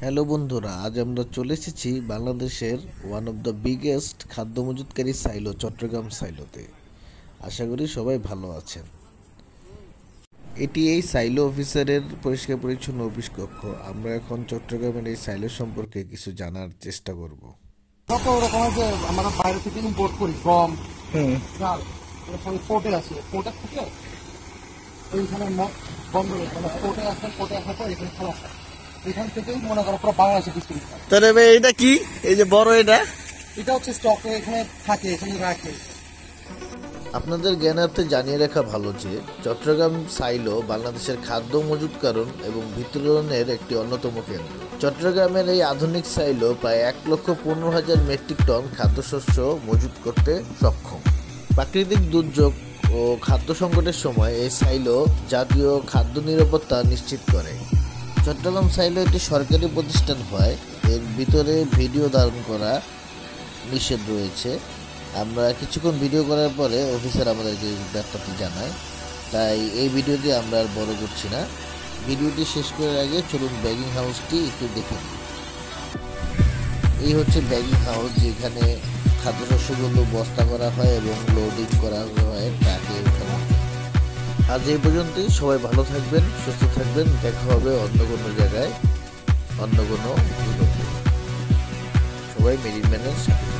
Hello বন্ধুরা, আজ আমরা চলে এসেছি বাংলাদেশের ওয়ান অফ দ্য বিগেস্ট খাদ্য মজুতকারী সাইলো চট্টগ্রাম সাইলোতে। আশা করি সবাই ভালো আছেন। এটি এই সাইলো অফিসারের পরিষ্কার পরিচ্ছন্ন অফিস কক্ষ। আমরা এখন চট্টগ্রামের এই সাইলো সম্পর্কে কিছু জানার চেষ্টা করব। যত রকমের যে আমরা বাইরে থেকে ইম্পোর্ট করি গম, চাল, এরপরে পোর্টে আছে, পোর্টের থেকে এইখানে বন্দরে মানে পোর্টে আসেন, পোর্টে আসার পর এখানে খালাস হয়। এখান থেকেই মনে করো পুরো বাংলাদেশে ডিস্ট্রিবিউট হয়। তাহলে ভাই এটা কি, এই যে বড় এটা? এটা হচ্ছে স্টক এখানে থাকে, এখানে রাখে। আপনাদের জ্ঞানার্থে জানিয়ে রাখা ভালো যে চট্টগ্রাম সাইলো বাংলাদেশের খাদ্য মজুতকরণ এবং বিতরণের একটি অন্যতম কেন্দ্র। চট্টগ্রামের এই আধুনিক সাইলো প্রায় 1,15,000 মেট্রিক টন খাদ্যশস্য মজুত করতে সক্ষম। প্রাকৃতিক দুর্যোগ ও খাদ্য সংকটের সময় এই সাইলো জাতীয় খাদ্য নিরাপত্তা নিশ্চিত করে। চট্টগ্রাম সাইলো একটি সরকারি প্রতিষ্ঠান হয়, এর ভিতরে ভিডিও ধারণ করা নিষেধ রয়েছে। আমরা কিছুক্ষণ ভিডিও করার পরে অফিসার আমাদেরকে ব্যাপারটি জানায়, তাই এই ভিডিওটি আমরা আর বড় করছি না। ভিডিওটি শেষ করার আগে চলুন ব্যাগিং হাউসটি একটু দেখে নিই। এই হচ্ছে ব্যাগিং হাউস, যেখানে খাদ্যশস্যগুলো বস্তা করা হয় এবং লোডিং করা হয় ট্রাকে ওঠানো। আজ এই পর্যন্তই। সবাই ভালো থাকবেন, সুস্থ থাকবেন। দেখা হবে অন্য কোনো জায়গায়, অন্য কোনো ভিডিওতে। সবাই মেরিন ম্যানের সাথে।